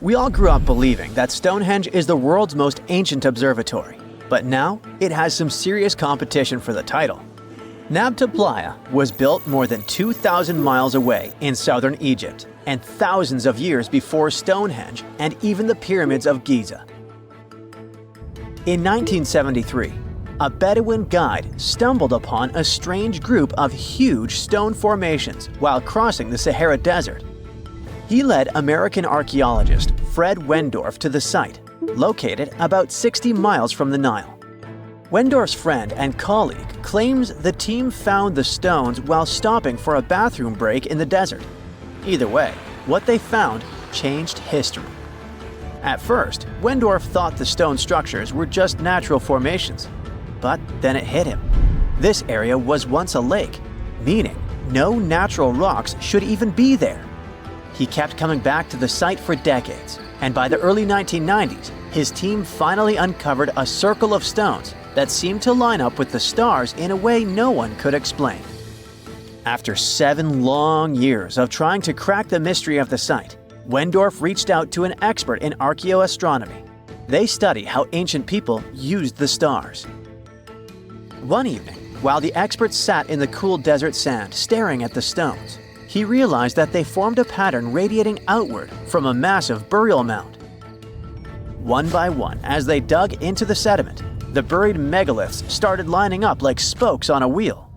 We all grew up believing that Stonehenge is the world's most ancient observatory, but now it has some serious competition for the title. Nabta Playa was built more than 2,000 miles away in southern Egypt and thousands of years before Stonehenge and even the pyramids of Giza. In 1973, a Bedouin guide stumbled upon a strange group of huge stone formations while crossing the Sahara Desert. He led American archaeologist Fred Wendorf to the site, located about 60 miles from the Nile. Wendorf's friend and colleague claims the team found the stones while stopping for a bathroom break in the desert. Either way, what they found changed history. At first, Wendorf thought the stone structures were just natural formations. But then it hit him. This area was once a lake, meaning no natural rocks should even be there. He kept coming back to the site for decades, and by the early 1990s, his team finally uncovered a circle of stones that seemed to line up with the stars in a way no one could explain. After 7 long years of trying to crack the mystery of the site, Wendorf reached out to an expert in archaeoastronomy. They study how ancient people used the stars. One evening, while the expert sat in the cool desert sand staring at the stones, he realized that they formed a pattern radiating outward from a massive burial mound. One by one, as they dug into the sediment, the buried megaliths started lining up like spokes on a wheel.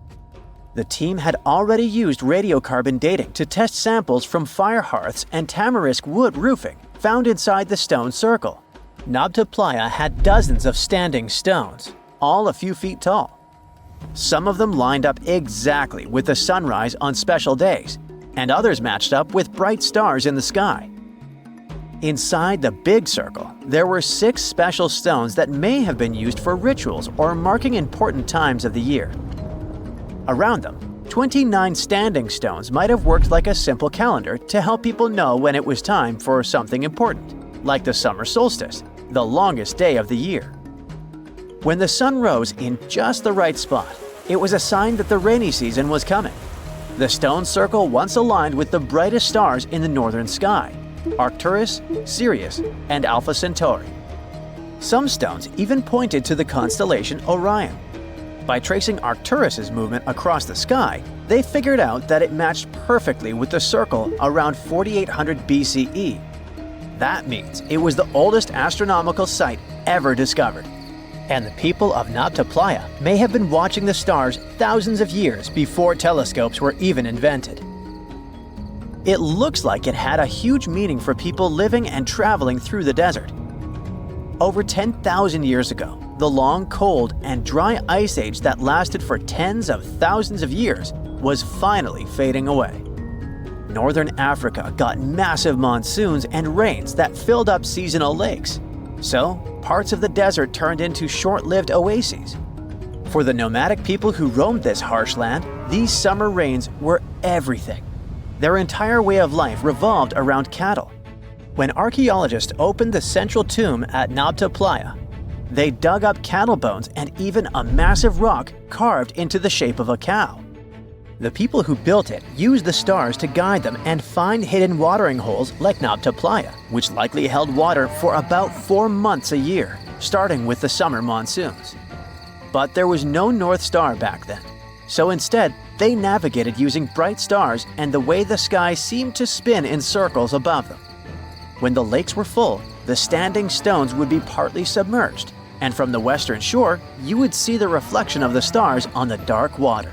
The team had already used radiocarbon dating to test samples from fire hearths and tamarisk wood roofing found inside the stone circle. Nabta Playa had dozens of standing stones, all a few feet tall. Some of them lined up exactly with the sunrise on special days, and others matched up with bright stars in the sky. Inside the big circle, there were 6 special stones that may have been used for rituals or marking important times of the year. Around them, 29 standing stones might have worked like a simple calendar to help people know when it was time for something important, like the summer solstice, the longest day of the year. When the sun rose in just the right spot, it was a sign that the rainy season was coming. The stone circle once aligned with the brightest stars in the northern sky: Arcturus, Sirius, and Alpha Centauri. Some stones even pointed to the constellation Orion. By tracing Arcturus's movement across the sky, they figured out that it matched perfectly with the circle around 4800 BCE. That means it was the oldest astronomical site ever discovered. And the people of Nabta Playa may have been watching the stars thousands of years before telescopes were even invented. It looks like it had a huge meaning for people living and traveling through the desert. Over 10,000 years ago, the long, cold, and dry ice age that lasted for tens of thousands of years was finally fading away. Northern Africa got massive monsoons and rains that filled up seasonal lakes. So, parts of the desert turned into short-lived oases. For the nomadic people who roamed this harsh land, these summer rains were everything. Their entire way of life revolved around cattle. When archaeologists opened the central tomb at Nabta Playa, they dug up cattle bones and even a massive rock carved into the shape of a cow. The people who built it used the stars to guide them and find hidden watering holes like Nabta Playa, which likely held water for about 4 months a year, starting with the summer monsoons. But there was no North Star back then, so instead they navigated using bright stars and the way the sky seemed to spin in circles above them. When the lakes were full, the standing stones would be partly submerged, and from the western shore, you would see the reflection of the stars on the dark water.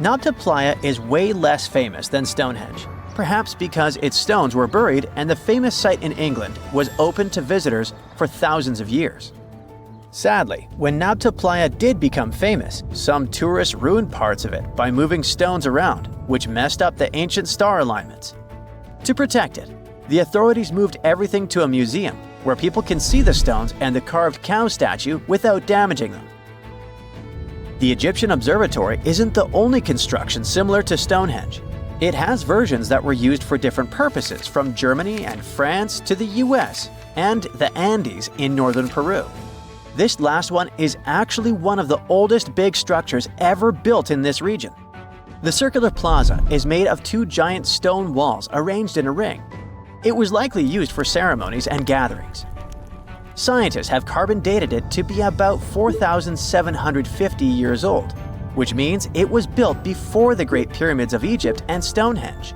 Nabta Playa is way less famous than Stonehenge, perhaps because its stones were buried and the famous site in England was open to visitors for thousands of years. Sadly, when Nabta Playa did become famous, some tourists ruined parts of it by moving stones around, which messed up the ancient star alignments. To protect it, the authorities moved everything to a museum where people can see the stones and the carved cow statue without damaging them. The Egyptian Observatory isn't the only construction similar to Stonehenge. It has versions that were used for different purposes from Germany and France to the US and the Andes in northern Peru. This last one is actually one of the oldest big structures ever built in this region. The circular plaza is made of 2 giant stone walls arranged in a ring. It was likely used for ceremonies and gatherings. Scientists have carbon dated it to be about 4,750 years old, which means it was built before the Great Pyramids of Egypt and Stonehenge.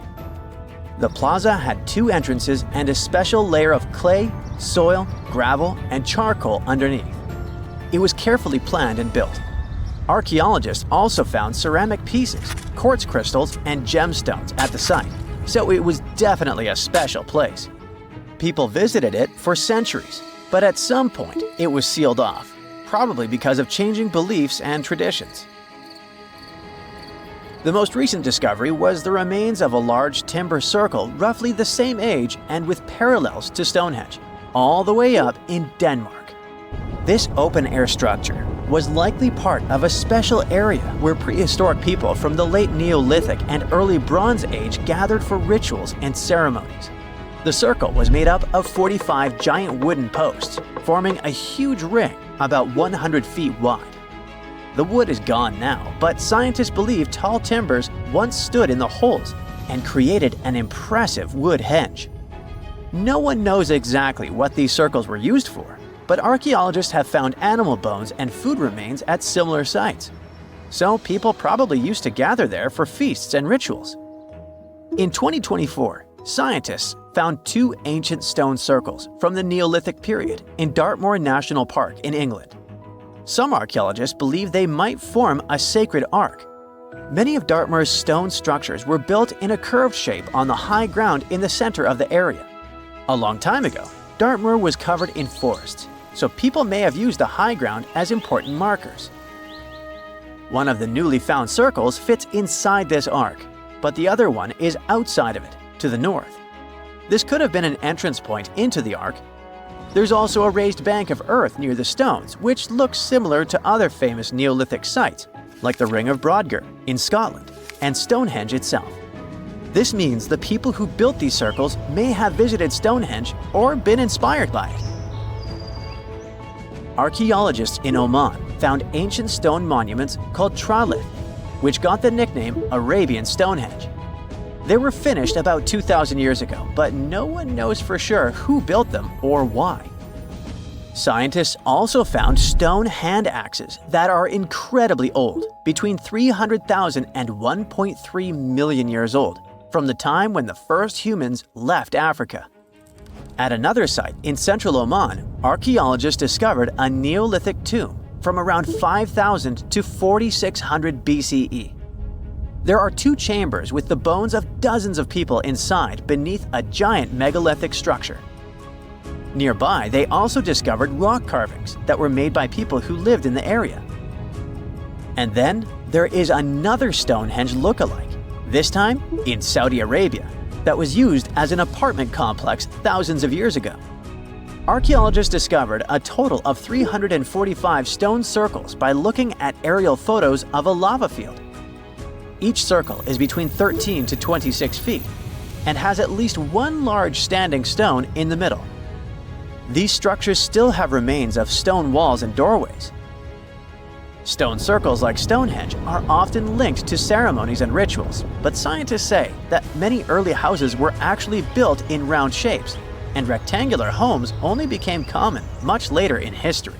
The plaza had 2 entrances and a special layer of clay, soil, gravel, and charcoal underneath. It was carefully planned and built. Archaeologists also found ceramic pieces, quartz crystals, and gemstones at the site, so it was definitely a special place. People visited it for centuries, but at some point it was sealed off, probably because of changing beliefs and traditions. The most recent discovery was the remains of a large timber circle roughly the same age and with parallels to Stonehenge, all the way up in Denmark. This open-air structure was likely part of a special area where prehistoric people from the late Neolithic and early Bronze Age gathered for rituals and ceremonies. The circle was made up of 45 giant wooden posts, forming a huge ring about 100 feet wide. The wood is gone now, but scientists believe tall timbers once stood in the holes and created an impressive wood henge. No one knows exactly what these circles were used for, but archaeologists have found animal bones and food remains at similar sites. So people probably used to gather there for feasts and rituals. In 2024, scientists found 2 ancient stone circles from the Neolithic period in Dartmoor National Park in England. Some archaeologists believe they might form a sacred ark. Many of Dartmoor's stone structures were built in a curved shape on the high ground in the center of the area. A long time ago, Dartmoor was covered in forests, so people may have used the high ground as important markers. One of the newly found circles fits inside this ark, but the other one is outside of it, to the north. This could have been an entrance point into the ark. There's also a raised bank of earth near the stones, which looks similar to other famous Neolithic sites, like the Ring of Brodgar in Scotland and Stonehenge itself. This means the people who built these circles may have visited Stonehenge or been inspired by it. Archaeologists in Oman found ancient stone monuments called tralith, which got the nickname Arabian Stonehenge. They were finished about 2,000 years ago, but no one knows for sure who built them or why. Scientists also found stone hand axes that are incredibly old, between 300,000 and 1.3 million years old, from the time when the first humans left Africa. At another site in central Oman, archaeologists discovered a Neolithic tomb from around 5,000 to 4,600 BCE. There are 2 chambers with the bones of dozens of people inside beneath a giant megalithic structure. Nearby, they also discovered rock carvings that were made by people who lived in the area. And then there is another Stonehenge look-alike, this time in Saudi Arabia, that was used as an apartment complex thousands of years ago. Archaeologists discovered a total of 345 stone circles by looking at aerial photos of a lava field. Each circle is between 13 to 26 feet and has at least one large standing stone in the middle. These structures still have remains of stone walls and doorways. Stone circles like Stonehenge are often linked to ceremonies and rituals, but scientists say that many early houses were actually built in round shapes, and rectangular homes only became common much later in history.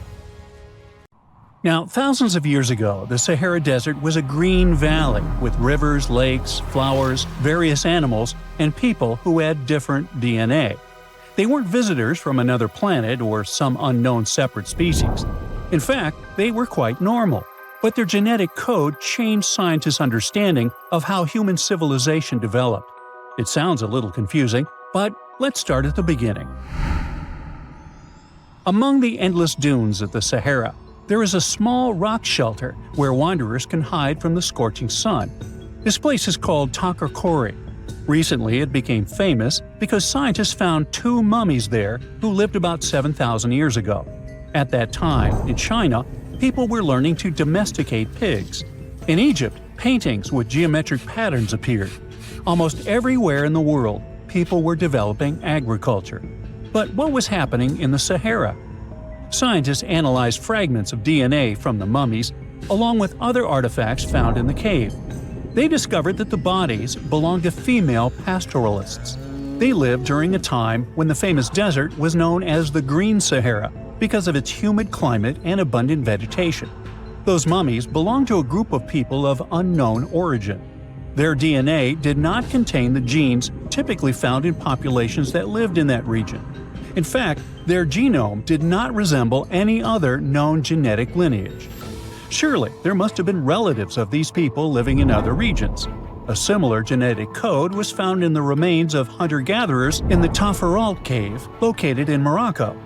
Now, thousands of years ago, the Sahara Desert was a green valley with rivers, lakes, flowers, various animals, and people who had different DNA. They weren't visitors from another planet or some unknown separate species. In fact, they were quite normal, but their genetic code changed scientists' understanding of how human civilization developed. It sounds a little confusing, but let's start at the beginning. Among the endless dunes of the Sahara, there is a small rock shelter where wanderers can hide from the scorching sun. This place is called Takarkori. Recently, it became famous because scientists found 2 mummies there who lived about 7,000 years ago. At that time, in China, people were learning to domesticate pigs. In Egypt, paintings with geometric patterns appeared. Almost everywhere in the world, people were developing agriculture. But what was happening in the Sahara? Scientists analyzed fragments of DNA from the mummies, along with other artifacts found in the cave. They discovered that the bodies belonged to female pastoralists. They lived during a time when the famous desert was known as the Green Sahara because of its humid climate and abundant vegetation. Those mummies belonged to a group of people of unknown origin. Their DNA did not contain the genes typically found in populations that lived in that region. In fact, their genome did not resemble any other known genetic lineage. Surely, there must have been relatives of these people living in other regions. A similar genetic code was found in the remains of hunter-gatherers in the Tafaralt cave located in Morocco.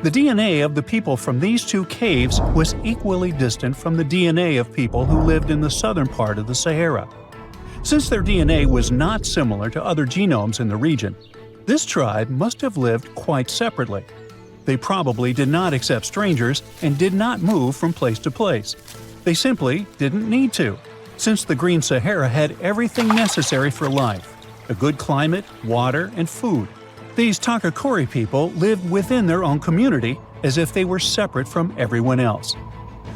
The DNA of the people from these two caves was equally distant from the DNA of people who lived in the southern part of the Sahara. Since their DNA was not similar to other genomes in the region, this tribe must have lived quite separately. They probably did not accept strangers and did not move from place to place. They simply didn't need to, since the Green Sahara had everything necessary for life: a good climate, water, and food. These Takakori people lived within their own community as if they were separate from everyone else.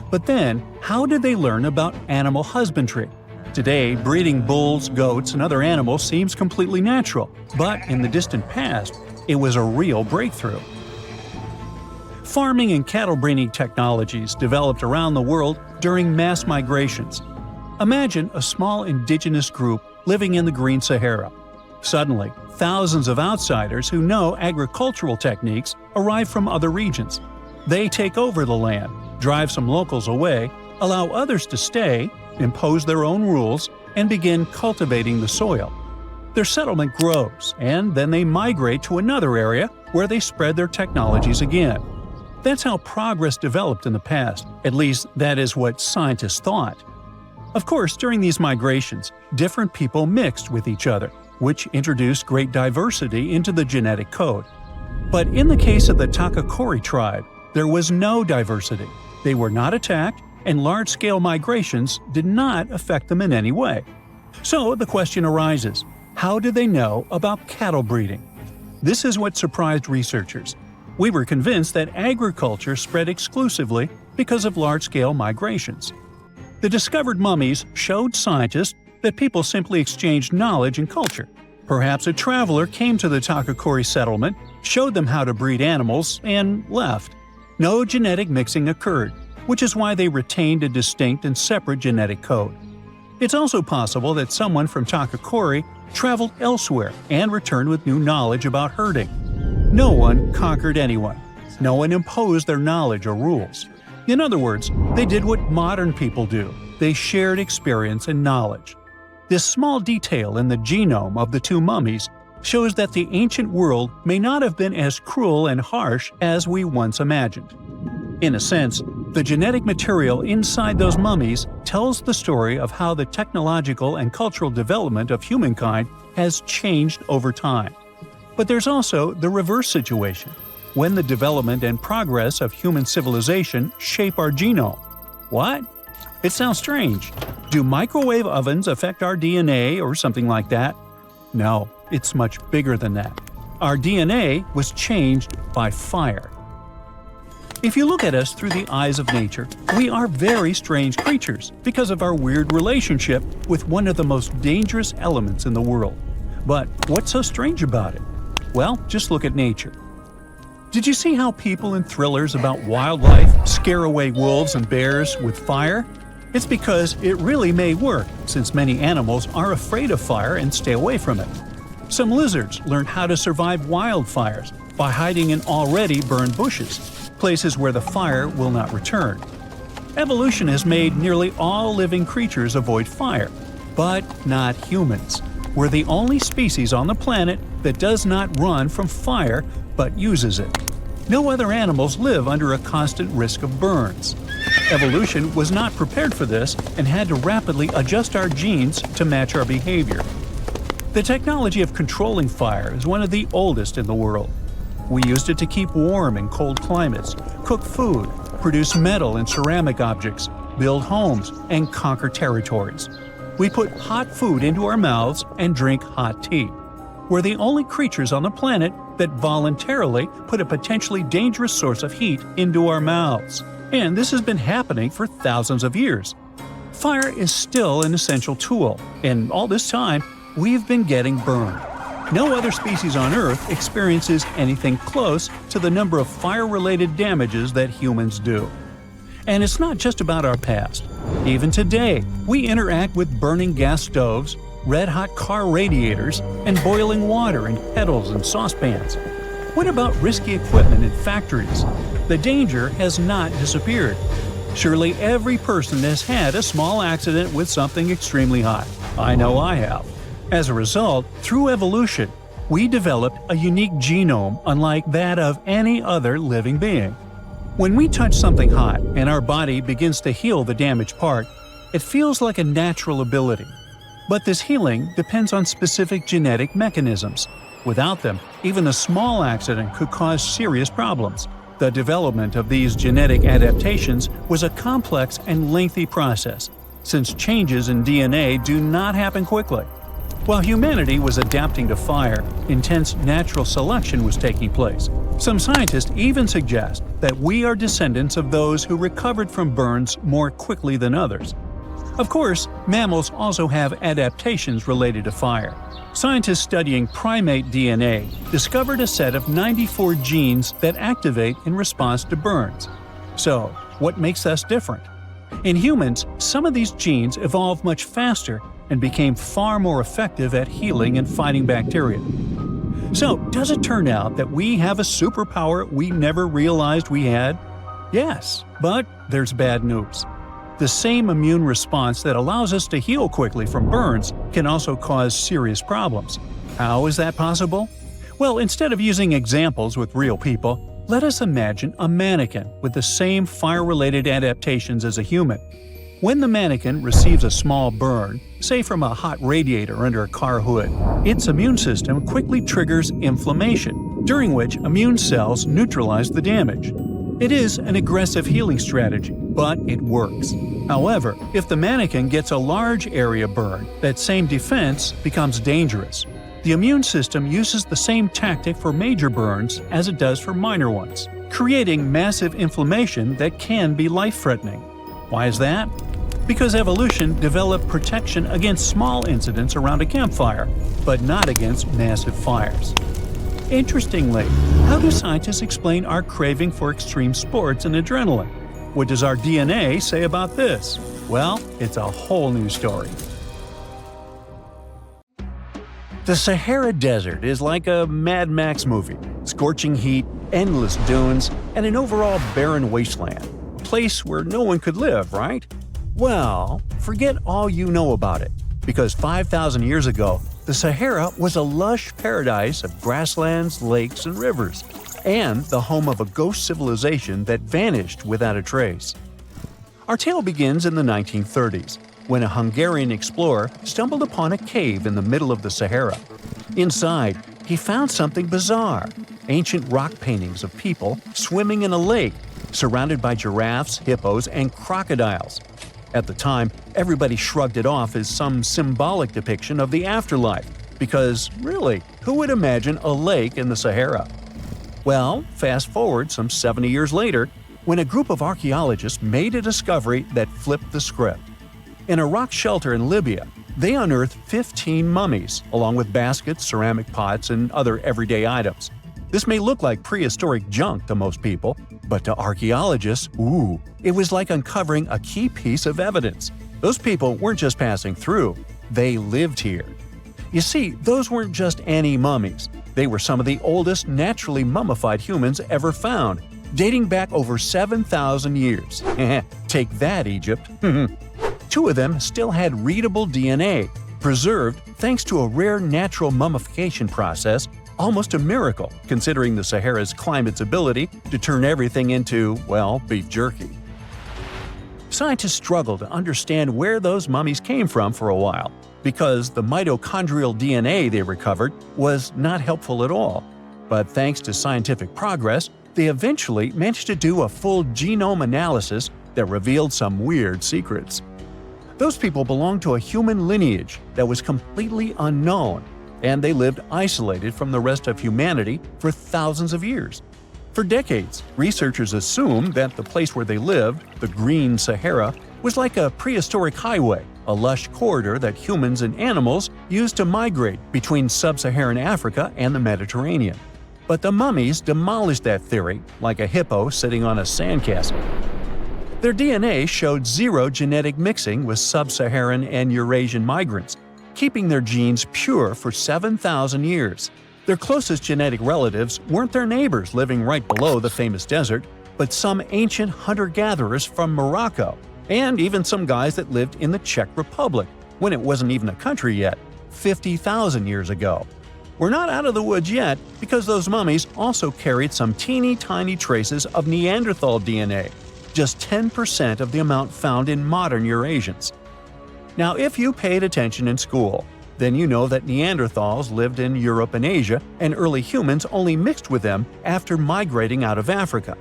But then, how did they learn about animal husbandry? Today, breeding bulls, goats, and other animals seems completely natural, but in the distant past, it was a real breakthrough. Farming and cattle breeding technologies developed around the world during mass migrations. Imagine a small indigenous group living in the Green Sahara. Suddenly, thousands of outsiders who know agricultural techniques arrive from other regions. They take over the land, drive some locals away, allow others to stay, impose their own rules, and begin cultivating the soil. Their settlement grows, and then they migrate to another area where they spread their technologies again. That's how progress developed in the past, at least that is what scientists thought. Of course, during these migrations, different people mixed with each other, which introduced great diversity into the genetic code. But in the case of the Takakori tribe, there was no diversity. They were not attacked, and large-scale migrations did not affect them in any way. So the question arises, how did they know about cattle breeding? This is what surprised researchers. We were convinced that agriculture spread exclusively because of large-scale migrations. The discovered mummies showed scientists that people simply exchanged knowledge and culture. Perhaps a traveler came to the Takakori settlement, showed them how to breed animals, and left. No genetic mixing occurred, which is why they retained a distinct and separate genetic code. It's also possible that someone from Takakori traveled elsewhere and returned with new knowledge about herding. No one conquered anyone. No one imposed their knowledge or rules. In other words, they did what modern people do. They shared experience and knowledge. This small detail in the genome of the two mummies shows that the ancient world may not have been as cruel and harsh as we once imagined. In a sense, the genetic material inside those mummies tells the story of how the technological and cultural development of humankind has changed over time. But there's also the reverse situation, when the development and progress of human civilization shape our genome. What? It sounds strange. Do microwave ovens affect our DNA or something like that? No, it's much bigger than that. Our DNA was changed by fire. If you look at us through the eyes of nature, we are very strange creatures because of our weird relationship with one of the most dangerous elements in the world. But what's so strange about it? Well, just look at nature. Did you see how people in thrillers about wildlife scare away wolves and bears with fire? It's because it really may work, since many animals are afraid of fire and stay away from it. Some lizards learn how to survive wildfires by hiding in already burned bushes, places where the fire will not return. Evolution has made nearly all living creatures avoid fire, but not humans. We're the only species on the planet that does not run from fire but uses it. No other animals live under a constant risk of burns. Evolution was not prepared for this and had to rapidly adjust our genes to match our behavior. The technology of controlling fire is one of the oldest in the world. We used it to keep warm in cold climates, cook food, produce metal and ceramic objects, build homes, and conquer territories. We put hot food into our mouths and drink hot tea. We're the only creatures on the planet that voluntarily put a potentially dangerous source of heat into our mouths. And this has been happening for thousands of years. Fire is still an essential tool, and all this time, we've been getting burned. No other species on Earth experiences anything close to the number of fire-related damages that humans do. And it's not just about our past. Even today, we interact with burning gas stoves, red-hot car radiators, and boiling water in kettles and saucepans. What about risky equipment in factories? The danger has not disappeared. Surely every person has had a small accident with something extremely hot. I know I have. As a result, through evolution, we developed a unique genome unlike that of any other living being. When we touch something hot and our body begins to heal the damaged part, it feels like a natural ability. But this healing depends on specific genetic mechanisms. Without them, even a small accident could cause serious problems. The development of these genetic adaptations was a complex and lengthy process, since changes in DNA do not happen quickly. While humanity was adapting to fire, intense natural selection was taking place. Some scientists even suggest that we are descendants of those who recovered from burns more quickly than others. Of course, mammals also have adaptations related to fire. Scientists studying primate DNA discovered a set of 94 genes that activate in response to burns. So, what makes us different? In humans, some of these genes evolved much faster and became far more effective at healing and fighting bacteria. So, does it turn out that we have a superpower we never realized we had? Yes, but there's bad news. The same immune response that allows us to heal quickly from burns can also cause serious problems. How is that possible? Well, instead of using examples with real people, let us imagine a mannequin with the same fire-related adaptations as a human. When the mannequin receives a small burn, say from a hot radiator under a car hood, its immune system quickly triggers inflammation, during which immune cells neutralize the damage. It is an aggressive healing strategy, but it works. However, if the mannequin gets a large area burn, that same defense becomes dangerous. The immune system uses the same tactic for major burns as it does for minor ones, creating massive inflammation that can be life-threatening. Why is that? Because evolution developed protection against small incidents around a campfire, but not against massive fires. Interestingly, how do scientists explain our craving for extreme sports and adrenaline? What does our DNA say about this? Well, it's a whole new story. The Sahara Desert is like a Mad Max movie. Scorching heat, endless dunes, and an overall barren wasteland. A place where no one could live, right? Well, forget all you know about it, because 5,000 years ago, the Sahara was a lush paradise of grasslands, lakes, and rivers, and the home of a ghost civilization that vanished without a trace. Our tale begins in the 1930s, when a Hungarian explorer stumbled upon a cave in the middle of the Sahara. Inside, he found something bizarre: ancient rock paintings of people swimming in a lake, surrounded by giraffes, hippos, and crocodiles. At the time, everybody shrugged it off as some symbolic depiction of the afterlife, because, really, who would imagine a lake in the Sahara? Well, fast forward some 70 years later, when a group of archaeologists made a discovery that flipped the script. In a rock shelter in Libya, they unearthed 15 mummies, along with baskets, ceramic pots, and other everyday items. This may look like prehistoric junk to most people, but to archaeologists, it was like uncovering a key piece of evidence. Those people weren't just passing through, they lived here. You see, those weren't just any mummies. They were some of the oldest naturally mummified humans ever found, dating back over 7,000 years. Take that, Egypt. Two of them still had readable DNA, preserved thanks to a rare natural mummification process, almost a miracle considering the Sahara's climate's ability to turn everything into, well, beef jerky. Scientists struggled to understand where those mummies came from for a while, because the mitochondrial DNA they recovered was not helpful at all. But thanks to scientific progress, they eventually managed to do a full genome analysis that revealed some weird secrets. Those people belonged to a human lineage that was completely unknown, and they lived isolated from the rest of humanity for thousands of years. For decades, researchers assumed that the place where they lived, the Green Sahara, was like a prehistoric highway, a lush corridor that humans and animals used to migrate between sub-Saharan Africa and the Mediterranean. But the mummies demolished that theory, like a hippo sitting on a sandcastle. Their DNA showed zero genetic mixing with sub-Saharan and Eurasian migrants, keeping their genes pure for 7,000 years. Their closest genetic relatives weren't their neighbors living right below the famous desert, but some ancient hunter-gatherers from Morocco, and even some guys that lived in the Czech Republic, when it wasn't even a country yet, 50,000 years ago. We're not out of the woods yet, because those mummies also carried some teeny-tiny traces of Neanderthal DNA, just 10% of the amount found in modern Eurasians. Now, if you paid attention in school, then you know that Neanderthals lived in Europe and Asia, and early humans only mixed with them after migrating out of Africa.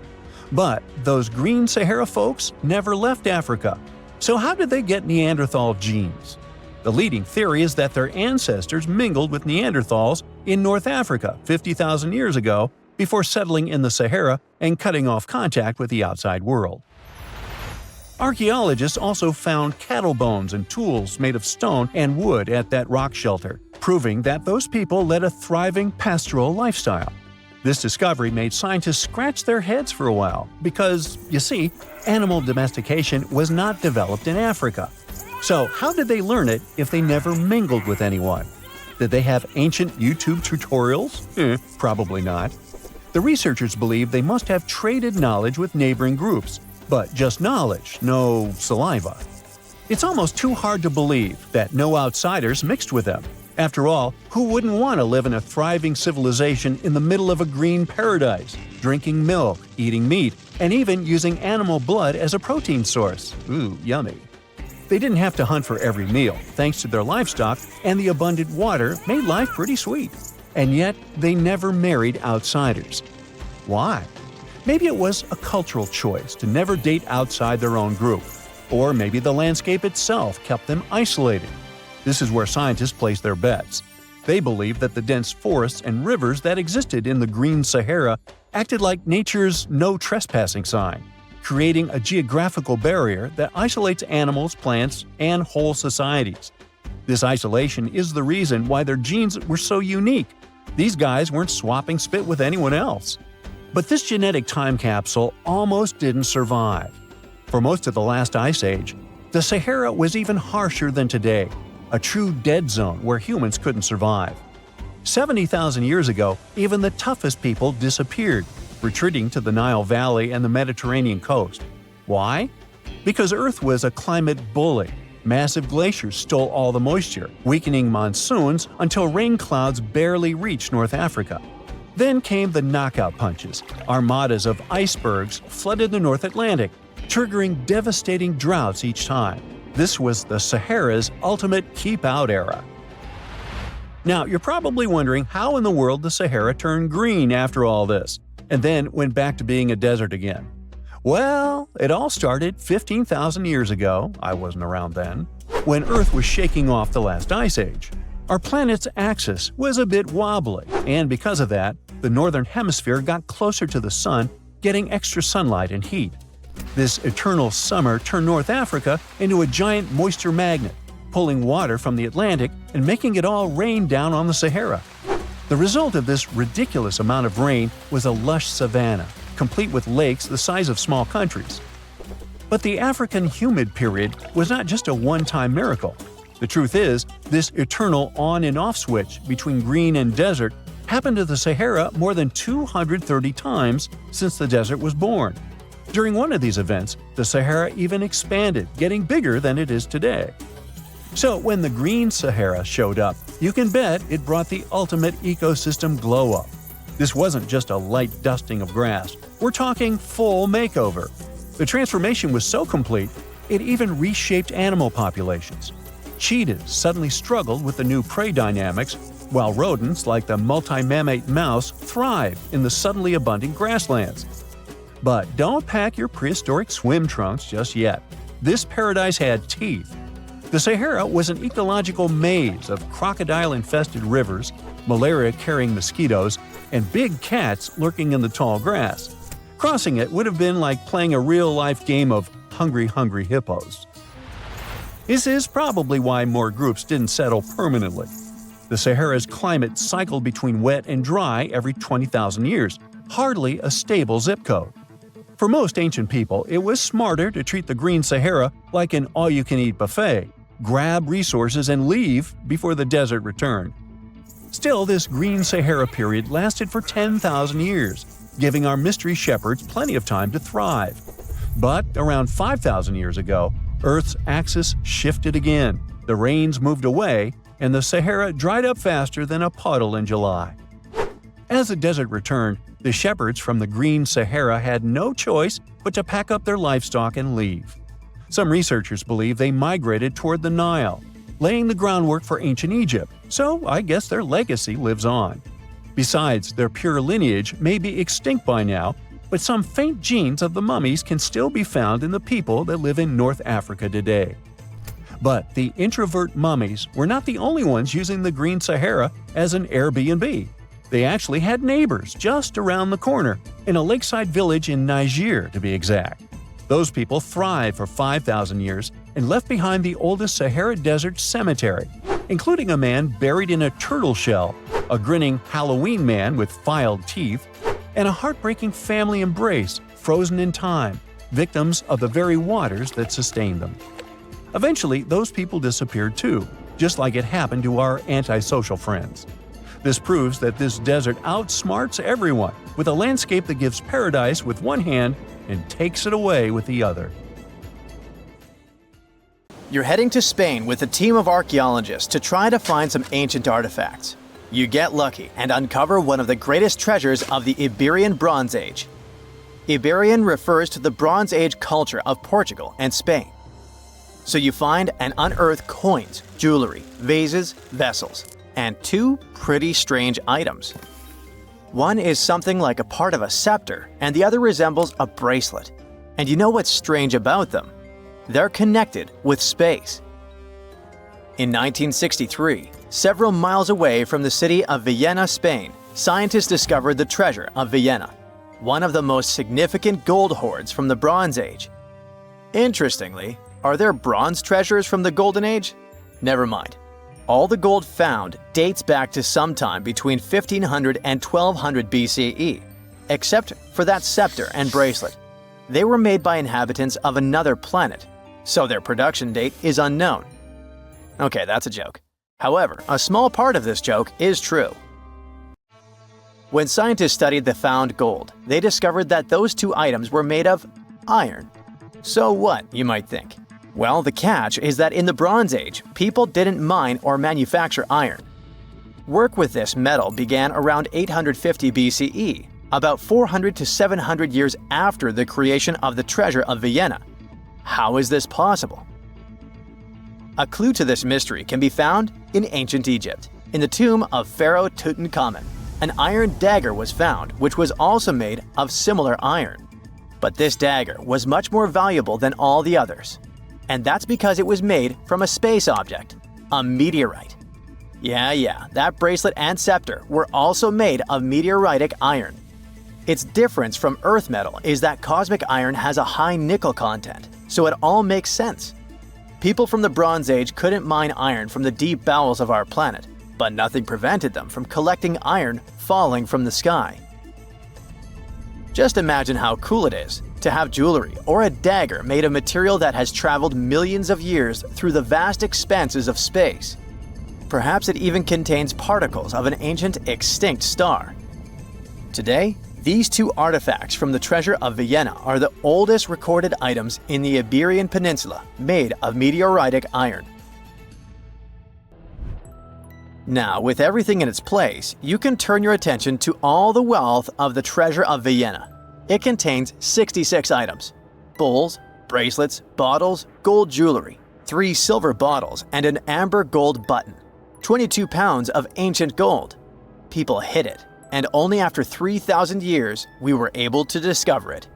But those green Sahara folks never left Africa. So how did they get Neanderthal genes? The leading theory is that their ancestors mingled with Neanderthals in North Africa 50,000 years ago before settling in the Sahara and cutting off contact with the outside world. Archaeologists also found cattle bones and tools made of stone and wood at that rock shelter, proving that those people led a thriving pastoral lifestyle. This discovery made scientists scratch their heads for a while because, you see, animal domestication was not developed in Africa. So how did they learn it if they never mingled with anyone? Did they have ancient YouTube tutorials? Probably not. The researchers believe they must have traded knowledge with neighboring groups, but just knowledge, no saliva. It's almost too hard to believe that no outsiders mixed with them. After all, who wouldn't want to live in a thriving civilization in the middle of a green paradise, drinking milk, eating meat, and even using animal blood as a protein source? Ooh, yummy. They didn't have to hunt for every meal, thanks to their livestock, and the abundant water made life pretty sweet. And yet, they never married outsiders. Why? Maybe it was a cultural choice to never date outside their own group. Or maybe the landscape itself kept them isolated. This is where scientists place their bets. They believe that the dense forests and rivers that existed in the Green Sahara acted like nature's no trespassing sign, creating a geographical barrier that isolates animals, plants, and whole societies. This isolation is the reason why their genes were so unique. These guys weren't swapping spit with anyone else. But this genetic time capsule almost didn't survive. For most of the last ice age, the Sahara was even harsher than today, a true dead zone where humans couldn't survive. 70,000 years ago, even the toughest people disappeared, retreating to the Nile Valley and the Mediterranean coast. Why? Because Earth was a climate bully. Massive glaciers stole all the moisture, weakening monsoons until rain clouds barely reached North Africa. Then came the knockout punches. Armadas of icebergs flooded the North Atlantic, triggering devastating droughts each time. This was the Sahara's ultimate keep-out era. Now, you're probably wondering how in the world the Sahara turned green after all this, and then went back to being a desert again. Well, it all started 15,000 years ago, I wasn't around then, when Earth was shaking off the last ice age. Our planet's axis was a bit wobbly, and because of that, the northern hemisphere got closer to the sun, getting extra sunlight and heat. This eternal summer turned North Africa into a giant moisture magnet, pulling water from the Atlantic and making it all rain down on the Sahara. The result of this ridiculous amount of rain was a lush savanna, complete with lakes the size of small countries. But the African humid period was not just a one-time miracle. The truth is, this eternal on and off switch between green and desert happened to the Sahara more than 230 times since the desert was born. During one of these events, the Sahara even expanded, getting bigger than it is today. So when the Green Sahara showed up, you can bet it brought the ultimate ecosystem glow-up. This wasn't just a light dusting of grass. We're talking full makeover. The transformation was so complete, it even reshaped animal populations. Cheetahs suddenly struggled with the new prey dynamics, while rodents like the multi-mammate mouse thrived in the suddenly abundant grasslands. But don't pack your prehistoric swim trunks just yet. This paradise had teeth. The Sahara was an ecological maze of crocodile-infested rivers, malaria-carrying mosquitoes, and big cats lurking in the tall grass. Crossing it would have been like playing a real-life game of hungry hippos. This is probably why more groups didn't settle permanently. The Sahara's climate cycled between wet and dry every 20,000 years, hardly a stable zip code. For most ancient people, it was smarter to treat the Green Sahara like an all-you-can-eat buffet, grab resources and leave before the desert returned. Still, this Green Sahara period lasted for 10,000 years, giving our mystery shepherds plenty of time to thrive. But around 5,000 years ago, Earth's axis shifted again, the rains moved away, and the Sahara dried up faster than a puddle in July. As the desert returned, the shepherds from the Green Sahara had no choice but to pack up their livestock and leave. Some researchers believe they migrated toward the Nile, laying the groundwork for ancient Egypt, so I guess their legacy lives on. Besides, their pure lineage may be extinct by now, but some faint genes of the mummies can still be found in the people that live in North Africa today. But the introvert mummies were not the only ones using the Green Sahara as an Airbnb. They actually had neighbors just around the corner, in a lakeside village in Niger to be exact. Those people thrived for 5,000 years and left behind the oldest Sahara Desert cemetery, including a man buried in a turtle shell, a grinning Halloween man with filed teeth, and a heartbreaking family embrace frozen in time, victims of the very waters that sustained them. Eventually, those people disappeared too, just like it happened to our antisocial friends. This proves that this desert outsmarts everyone, with a landscape that gives paradise with one hand and takes it away with the other. You're heading to Spain with a team of archaeologists to try to find some ancient artifacts. You get lucky and uncover one of the greatest treasures of the Iberian Bronze Age. Iberian refers to the Bronze Age culture of Portugal and Spain. So you find and unearth coins, jewelry, vases, vessels, and two pretty strange items. One is something like a part of a scepter, and the other resembles a bracelet. And you know what's strange about them? They're connected with space. In 1963, several miles away from the city of Vienna, Spain, scientists discovered the treasure of Vienna, one of the most significant gold hoards from the Bronze Age. Interestingly, are there bronze treasures from the Golden Age? Never mind. All the gold found dates back to sometime between 1500 and 1200 BCE, except for that scepter and bracelet. They were made by inhabitants of another planet, so their production date is unknown. Okay, that's a joke. However, a small part of this joke is true. When scientists studied the found gold, they discovered that those two items were made of iron. So what, you might think? Well, the catch is that in the Bronze Age, people didn't mine or manufacture iron. Work with this metal began around 850 BCE, about 400 to 700 years after the creation of the treasure of Vienna. How is this possible? A clue to this mystery can be found in ancient Egypt. In the tomb of Pharaoh Tutankhamun, an iron dagger was found, which was also made of similar iron. But this dagger was much more valuable than all the others. And that's because it was made from a space object, a meteorite. Yeah, that bracelet and scepter were also made of meteoritic iron. Its difference from Earth metal is that cosmic iron has a high nickel content, so it all makes sense. People from the Bronze Age couldn't mine iron from the deep bowels of our planet, but nothing prevented them from collecting iron falling from the sky. Just imagine how cool it is to have jewelry or a dagger made of material that has traveled millions of years through the vast expanses of space. Perhaps it even contains particles of an ancient extinct star. Today, these two artifacts from the treasure of Vienna are the oldest recorded items in the Iberian Peninsula made of meteoritic iron. Now, with everything in its place, you can turn your attention to all the wealth of the treasure of Vienna. It contains 66 items: bowls, bracelets, bottles, gold jewelry, 3 silver bottles, and an amber gold button. 22 pounds of ancient gold. People hid it, and only after 3,000 years we were able to discover it.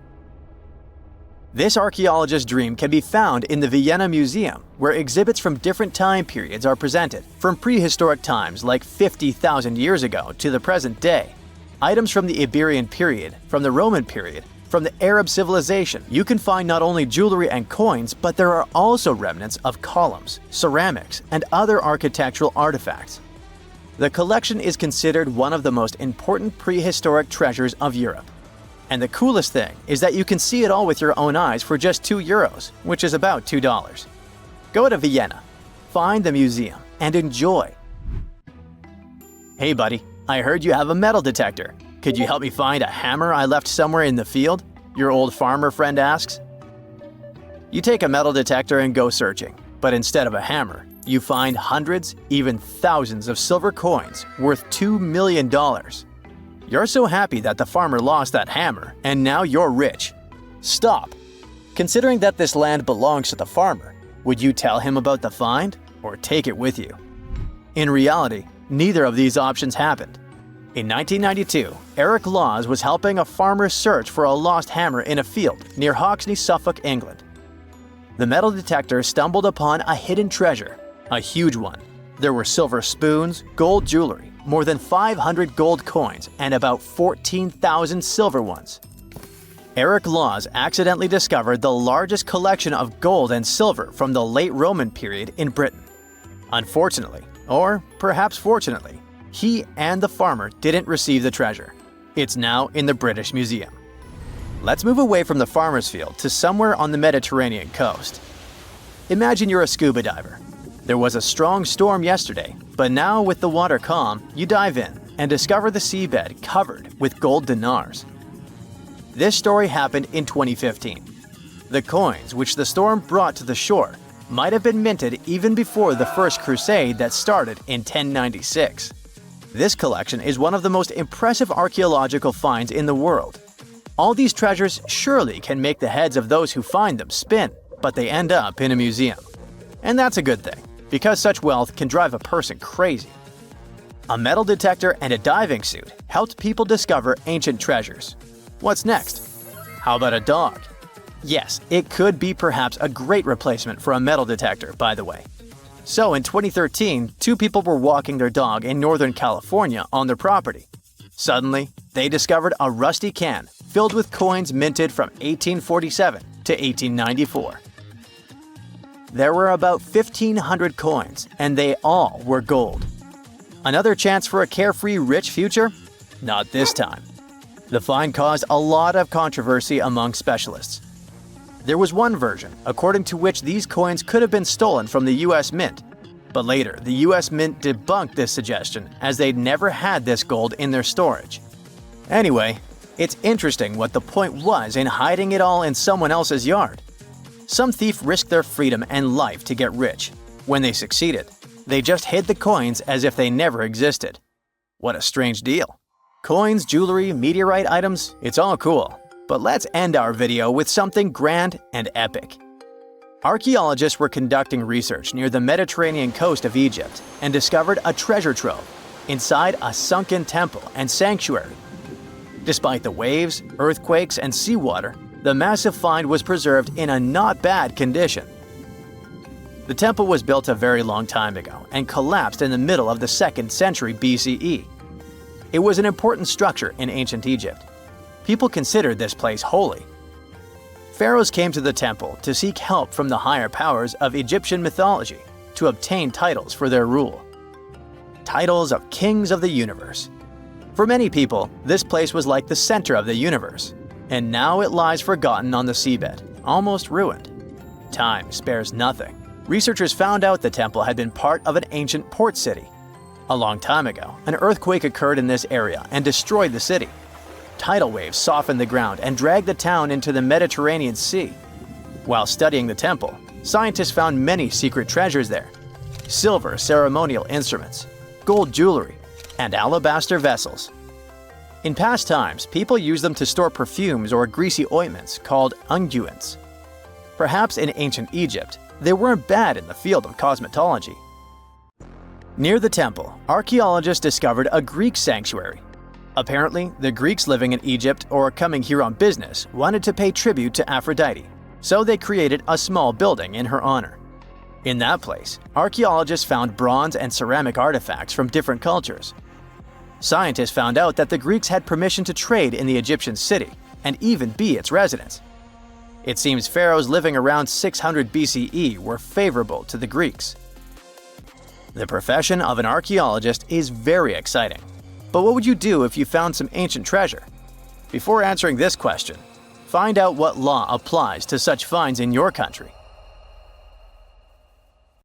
This archaeologist's dream can be found in the Vienna Museum, where exhibits from different time periods are presented, from prehistoric times like 50,000 years ago to the present day. Items from the Iberian period, from the Roman period, From the Arab civilization, you can find not only jewelry and coins, but there are also remnants of columns, ceramics, and other architectural artifacts. The collection is considered one of the most important prehistoric treasures of Europe. And the coolest thing is that you can see it all with your own eyes for just €2, which is about $2. Go to Vienna, find the museum, and enjoy. Hey buddy, I heard you have a metal detector. Could you help me find a hammer I left somewhere in the field? Your old farmer friend asks. You take a metal detector and go searching, but instead of a hammer, you find hundreds, even thousands of silver coins worth $2 million. You're so happy that the farmer lost that hammer, and now you're rich. Stop! Considering that this land belongs to the farmer, would you tell him about the find or take it with you? In reality, neither of these options happened. In 1992, Eric Laws was helping a farmer search for a lost hammer in a field near Hoxne, Suffolk, England. The metal detector stumbled upon a hidden treasure, a huge one. There were silver spoons, gold jewelry, more than 500 gold coins, and about 14,000 silver ones. Eric Laws accidentally discovered the largest collection of gold and silver from the late Roman period in Britain. Unfortunately, or perhaps fortunately, he and the farmer didn't receive the treasure. It's now in the British Museum. Let's move away from the farmer's field to somewhere on the Mediterranean coast. Imagine you're a scuba diver. There was a strong storm yesterday, but now with the water calm, you dive in and discover the seabed covered with gold dinars. This story happened in 2015. The coins which the storm brought to the shore might have been minted even before the First Crusade that started in 1096. This collection is one of the most impressive archaeological finds in the world. All these treasures surely can make the heads of those who find them spin, but they end up in a museum. And that's a good thing, because such wealth can drive a person crazy. A metal detector and a diving suit helped people discover ancient treasures. What's next? How about a dog? Yes, it could be perhaps a great replacement for a metal detector, by the way. So in 2013, two people were walking their dog in Northern California on their property. Suddenly, they discovered a rusty can filled with coins minted from 1847 to 1894. There were about 1,500 coins, and they all were gold. Another chance for a carefree, rich future? Not this time. The find caused a lot of controversy among specialists. There was one version, according to which these coins could have been stolen from the US Mint. But later, the US Mint debunked this suggestion as they'd never had this gold in their storage. Anyway, it's interesting what the point was in hiding it all in someone else's yard. Some thief risked their freedom and life to get rich. When they succeeded, they just hid the coins as if they never existed. What a strange deal. Coins, jewelry, meteorite items, it's all cool. But let's end our video with something grand and epic. Archaeologists were conducting research near the Mediterranean coast of Egypt and discovered a treasure trove inside a sunken temple and sanctuary. Despite the waves, earthquakes, and seawater, the massive find was preserved in a not bad condition. The temple was built a very long time ago and collapsed in the middle of the 2nd century BCE. It was an important structure in ancient Egypt. People considered this place holy. Pharaohs came to the temple to seek help from the higher powers of Egyptian mythology to obtain titles for their rule. Titles of kings of the universe. For many people, this place was like the center of the universe, and now it lies forgotten on the seabed, almost ruined. Time spares nothing. Researchers found out the temple had been part of an ancient port city. A long time ago, an earthquake occurred in this area and destroyed the city. Tidal waves softened the ground and dragged the town into the Mediterranean Sea. While studying the temple, scientists found many secret treasures there: silver ceremonial instruments, gold jewelry, and alabaster vessels. In past times, people used them to store perfumes or greasy ointments called unguents. Perhaps in ancient Egypt, they weren't bad in the field of cosmetology. Near the temple, archaeologists discovered a Greek sanctuary. Apparently, the Greeks living in Egypt or coming here on business wanted to pay tribute to Aphrodite, so they created a small building in her honor. In that place, archaeologists found bronze and ceramic artifacts from different cultures. Scientists found out that the Greeks had permission to trade in the Egyptian city, and even be its residents. It seems pharaohs living around 600 BCE were favorable to the Greeks. The profession of an archaeologist is very exciting. But what would you do if you found some ancient treasure? Before answering this question, find out what law applies to such finds in your country.